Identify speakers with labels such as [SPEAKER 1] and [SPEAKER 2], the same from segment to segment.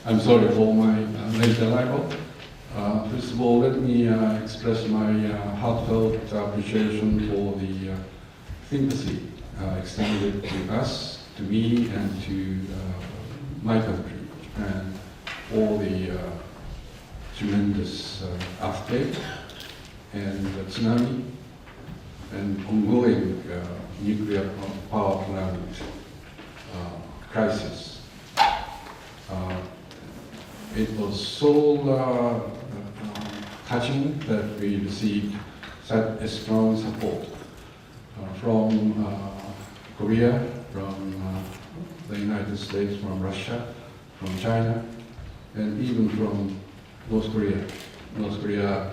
[SPEAKER 1] I'm sorry for my late arrival. First of all, let me express my heartfelt appreciation for the sympathy extended to us, to me, and to my country, and all the tremendous earthquake and tsunami and ongoing nuclear power plant crisis. It was so touching that we received such a strong support from Korea, from the United States, from Russia, from China, and even from North Korea. North Korea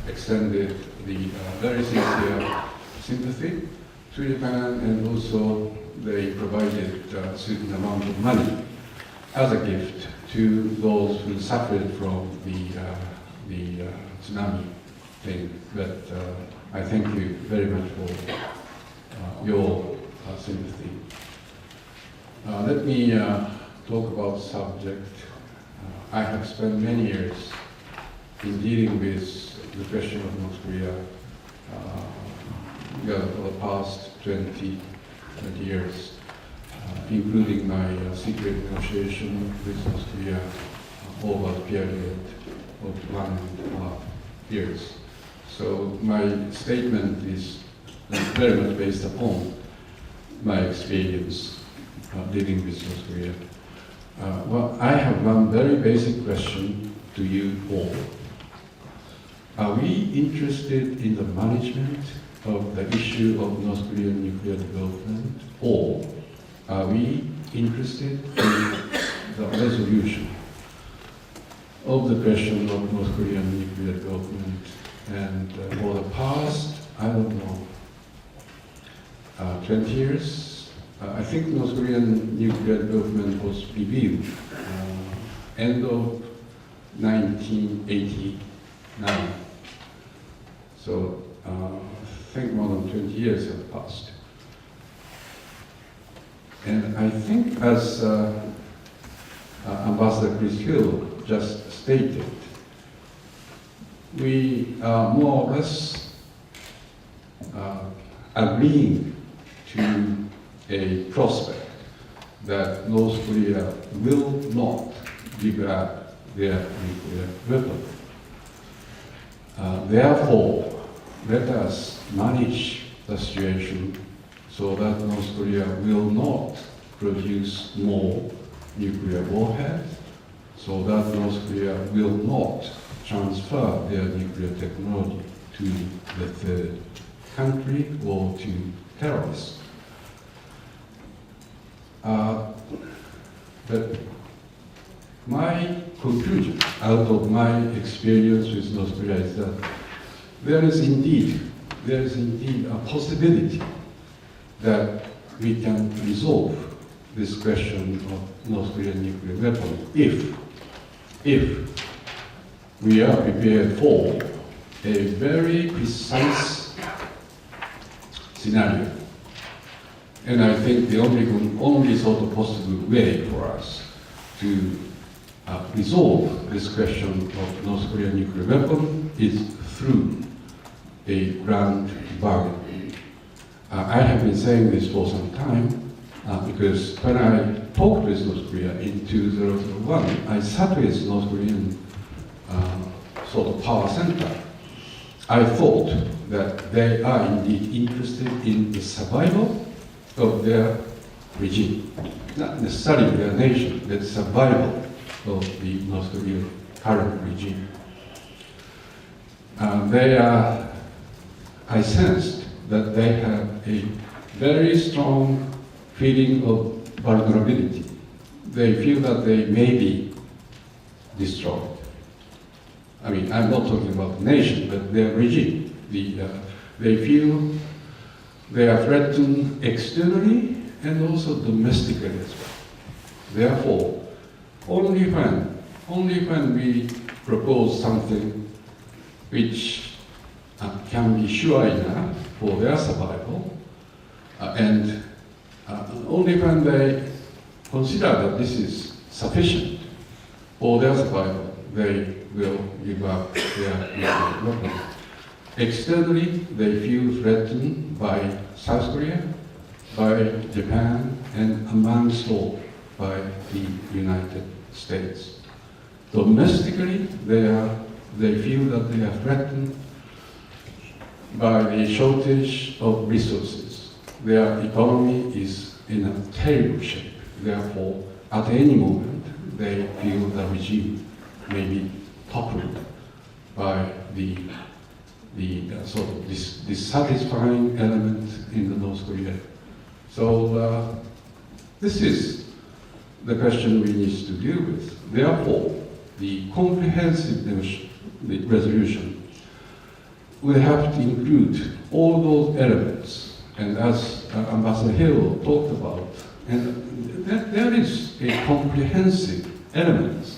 [SPEAKER 1] extended the very sincere sympathy to Japan, and also they provided a certain amount of money as a gift to those who suffered from the tsunami thing. But I thank you very much for your sympathy. Let me talk about the subject. I have spent many years in dealing with the question of North Korea for the past 20 years. Including my secret negotiation with North Korea over a period of 1.5 years. So my statement is very much based upon my experience dealing with North Korea. Well, I have one very basic question to you all. Are we interested in the management of the issue of North Korean nuclear development, or are we interested in the resolution of the question of North Korean nuclear development? And for the past, I don't know, 20 years, I think North Korean nuclear development was revealed end of 1989. So I think more than 20 years have passed. And I think, as Ambassador Chris Hill just stated, we are more or less agreeing to a prospect that North Korea will not develop their nuclear weapon. Therefore, let us manage the situation so that North Korea will not produce more nuclear warheads, so that North Korea will not transfer their nuclear technology to the third country or to terrorists. But my conclusion out of my experience with North Korea is that there is indeed a possibility that we can resolve this question of North Korean nuclear weapon if we are prepared for a very precise scenario. And I think the only sort of possible way for us to resolve this question of North Korean nuclear weapon is through a grand bargain. I have been saying this for some time because when I talked with North Korea in 2001, I sat with North Korean sort of power center. I thought that they are indeed interested in the survival of their regime, not necessarily their nation, but the survival of the North Korean current regime. I sensed that they have a very strong feeling of vulnerability. They feel that they may be destroyed. I mean, I'm not talking about the nation, but their regime. They feel they are threatened externally and also domestically as well. Therefore, only when we propose something which can be sure enough for their survival, and only when they consider that this is sufficient for their survival, they will give up their nuclear weapon. Externally, they feel threatened by South Korea, by Japan, and amongst all, by the United States. Domestically, they feel that they are threatened by the shortage of resources. Their economy is in a terrible shape. Therefore, at any moment, they feel the regime may be toppled by the sort of dissatisfying element in the North Korea. So this is the question we need to deal with. Therefore, the comprehensive resolution will have to include all those elements, and as Ambassador Hill talked about, and there is a comprehensive element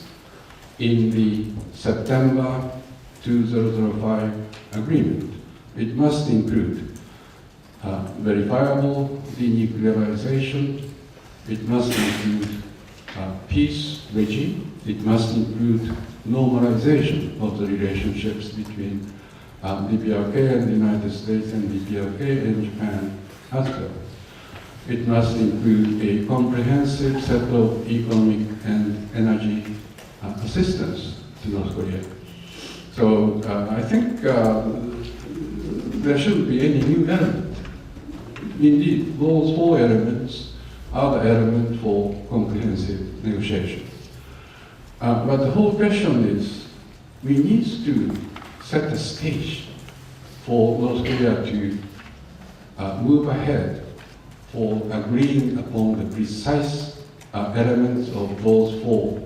[SPEAKER 1] in the September 2005 agreement. It must include verifiable denuclearization, it must include peace regime, it must include normalization of the relationships between DPRK and the United States and DPRK and Japan as well. It must include a comprehensive set of economic and energy assistance to North Korea. So I think there shouldn't be any new element. Indeed, those four elements are the element for comprehensive negotiation. But the whole question is, we need to set the stage for North Korea to move ahead for agreeing upon the precise elements of those four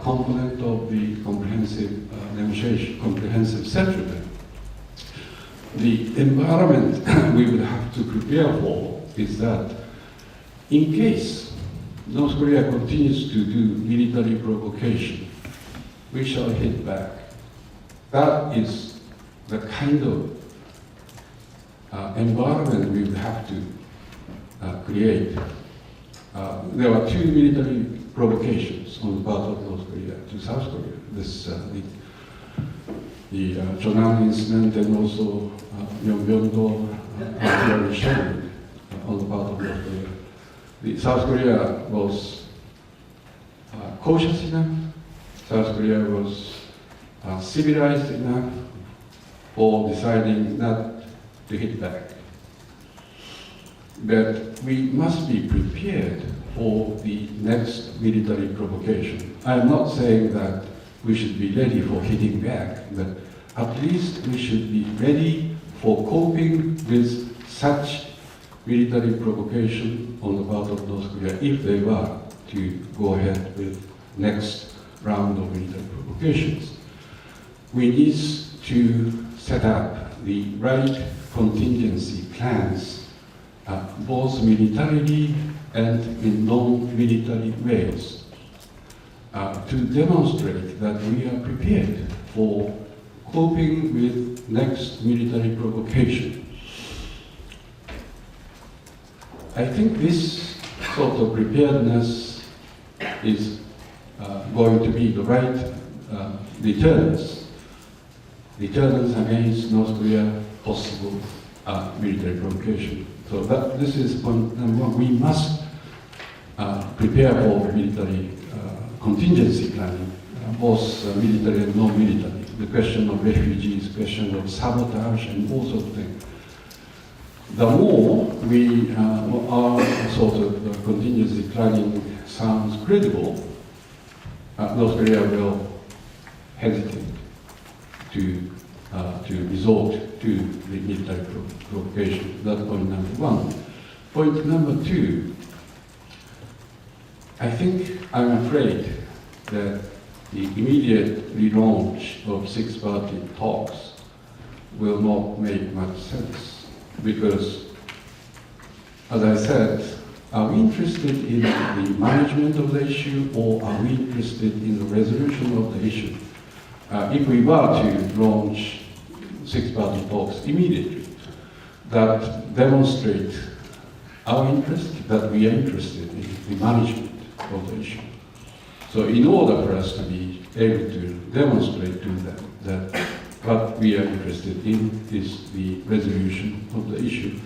[SPEAKER 1] components of the comprehensive negotiation, comprehensive settlement. The environment we would have to prepare for is that in case North Korea continues to do military provocation, we shall hit back. That is the kind of environment we would have to create. There were two military provocations on the part of North Korea to South Korea. This the Cheonan incident and also Myeongbyong-do artillery shelling on the part of North Korea. The South Korea was cautious enough. South Korea was civilized enough for deciding not to hit back. But we must be prepared for the next military provocation. I am not saying that we should be ready for hitting back, but at least we should be ready for coping with such military provocation on the part of North Korea if they were to go ahead with next round of military provocations. We need to set up the right contingency plans, both militarily and in non-military ways, to demonstrate that we are prepared for coping with next military provocation. I think this sort of preparedness is going to be the right deterrence against North Korea possible military provocation. So this is point number one. We must prepare for military contingency planning, both military and non-military. The question of refugees, question of sabotage, and all sorts of things. The more we our sort of contingency planning sounds credible, North Korea will hesitate to resort to the military provocation. That's point number one. Point number two, I'm afraid that the immediate relaunch of six-party talks will not make much sense because, as I said, are we interested in the management of the issue or are we interested in the resolution of the issue? If we were to launch six-party talks immediately, that demonstrate our interest, that we are interested in the management of the issue. So in order for us to be able to demonstrate to them that what we are interested in is the resolution of the issue,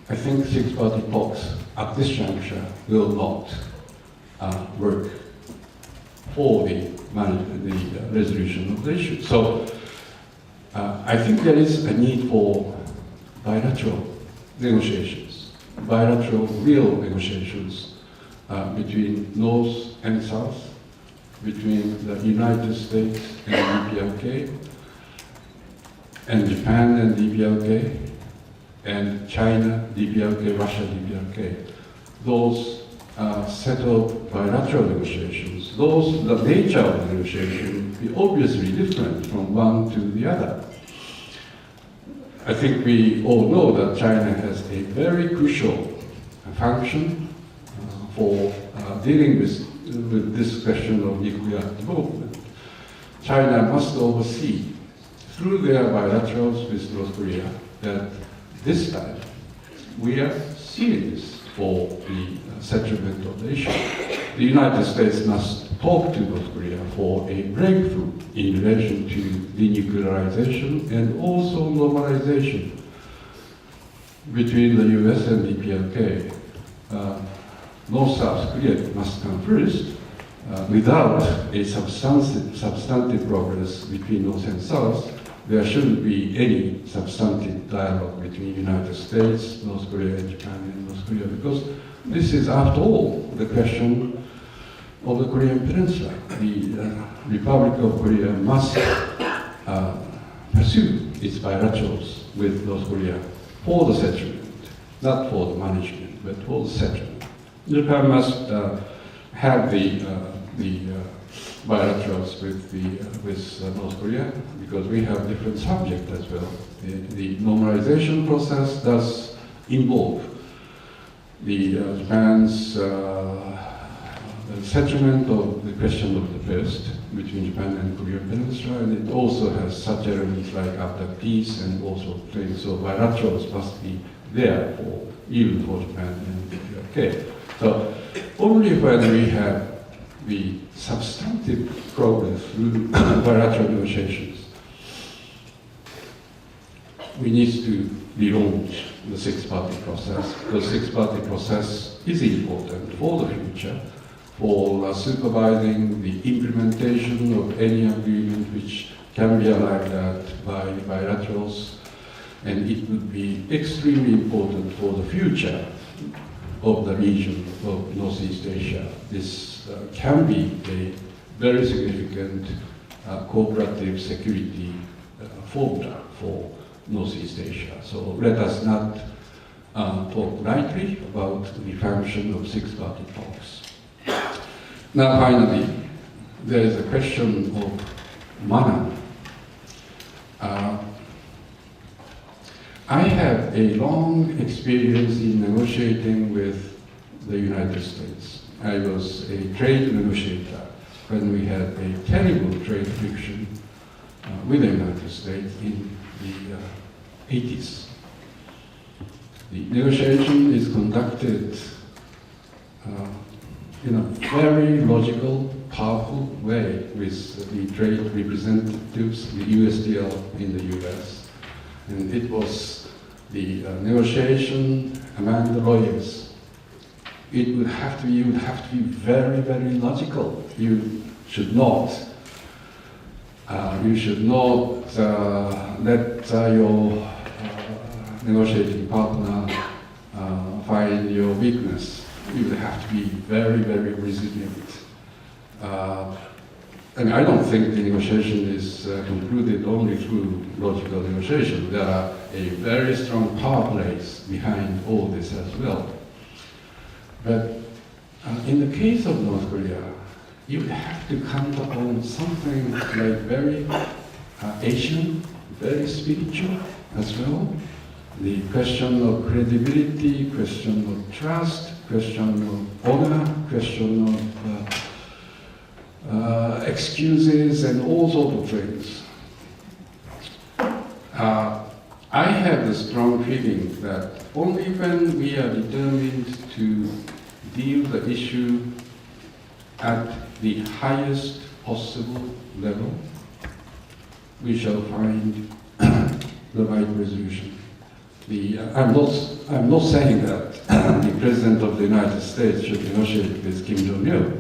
[SPEAKER 1] I think six-party talks at this juncture will not work for the resolution of the issue. So I think there is a need for bilateral negotiations, bilateral real negotiations between North and South, between the United States and DPRK, and Japan and DPRK, and China, DPRK, Russia, DPRK. Those settled bilateral negotiations, the nature of the negotiation is obviously different from one to the other. I think we all know that China has a very crucial function for dealing with this question of nuclear development. China must oversee, through their bilaterals with North Korea, that this time we are serious for the settlement of the issue. The United States must talk to North Korea for a breakthrough in relation to denuclearization and also normalization between the US and DPRK. North-South Korea must come first. Without a substantive progress between North and South, there shouldn't be any substantive dialogue between the United States, North Korea, Japan, and North Korea, because this is, after all, the question of the Korean Peninsula. The Republic of Korea must pursue its bilaterals with North Korea for the settlement, not for the management, but for the settlement. Japan must have the bilaterals with North Korea, because we have different subjects as well. The normalization process does involve Japan's settlement of the question of the past between Japan and Korean Peninsula, and it also has such elements like abductees and also things. So bilaterals must be there for even for Japan and the UK. So only when we have the substantive progress through bilateral negotiations, we need to relaunch the six-party process, because six-party process is important for the future, for supervising the implementation of any agreement which can be arrived at by bilaterals, and it would be extremely important for the future of the region of Northeast Asia. This can be a very significant cooperative security formula for Northeast Asia. So let us not talk lightly about the function of six-party talks. Now finally, there is a question of manner. I have a long experience in negotiating with the United States. I was a trade negotiator when we had a terrible trade friction with the United States in the 80s. The negotiation is conducted in a very logical, powerful way with the trade representatives, the USTR in the US. And it was the negotiation among the lawyers. You would have to be very, very logical. You should not let your negotiating partner find your weakness. You would have to be very, very resilient. And I don't think the negotiation is concluded only through logical negotiation. There are a very strong power plays behind all this as well. But in the case of North Korea, you would have to count upon something like very Asian, very spiritual as well. The question of credibility, question of trust, question of honor, question of excuses, and all sorts of things. I have the strong feeling that only when we are determined to deal the issue at the highest possible level, we shall find the right resolution. I'm not saying that the President of the United States should negotiate with Kim Jong-il.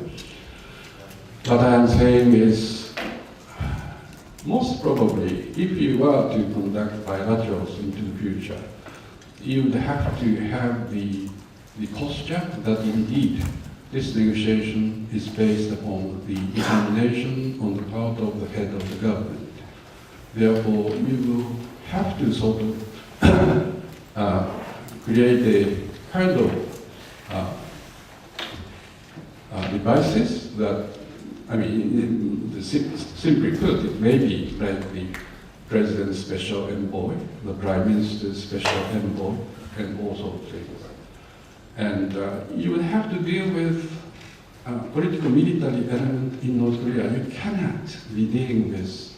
[SPEAKER 1] What I am saying is, most probably, if you were to conduct bilaterals into the future, you would have to have the posture that indeed this negotiation is based upon the determination on the part of the head of the government. Therefore, you will have to sort of create a kind of devices that, I mean, simply put, it may be like the President's special envoy, the Prime Minister's special envoy, and all sorts of things. And you will have to deal with political military element in North Korea. You cannot be dealing with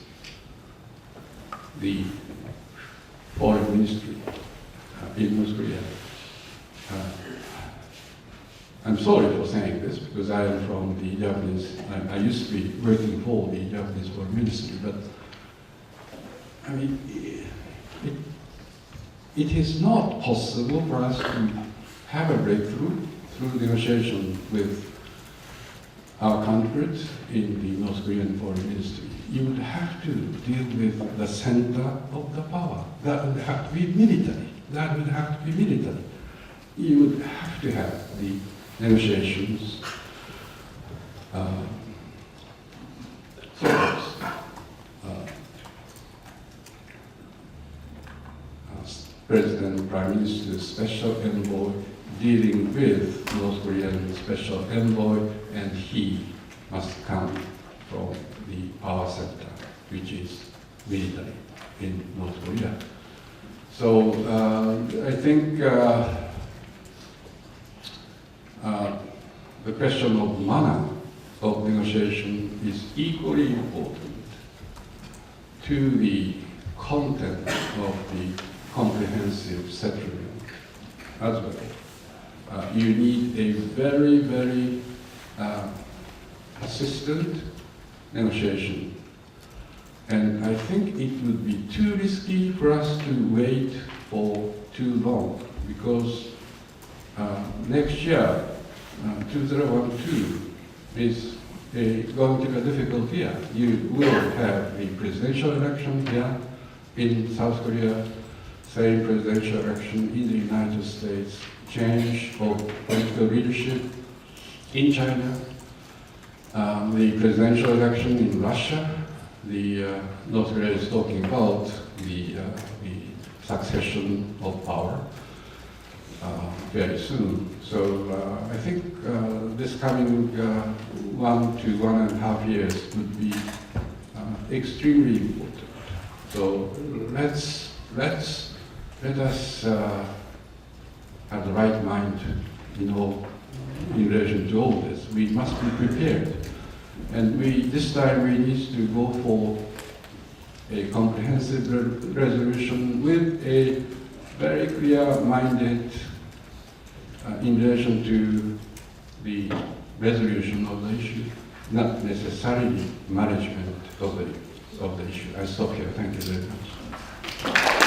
[SPEAKER 1] the foreign ministry in North Korea. I'm sorry for saying this because I am from the Japanese, I used to be working for the Japanese foreign ministry, but I mean, it is not possible for us to have a breakthrough through negotiation with our counterparts in the North Korean foreign ministry. You would have to deal with the center of the power. That would have to be military. That would have to be military. You would have to have the negotiations President, Prime Minister's special envoy dealing with North Korean special envoy, and he must come from the power center, which is military in North Korea. So I think the question of manner of negotiation is equally important to the content of the comprehensive settlement as well. You need a very, very persistent negotiation. And I think it would be too risky for us to wait for too long, because next year, 2012, is going to be a difficult year. You will have the presidential election here in South Korea, same presidential election in the United States, change of political leadership in China, the presidential election in Russia. North Korea is talking about the succession of power very soon. So I think this coming 1 to 1.5 years would be extremely important. So let us have the right mind, in relation to all this. We must be prepared. And this time we need to go for a comprehensive resolution with a very clear-minded in relation to the resolution of the issue, not necessarily management of the issue. I stop here. Thank you very much.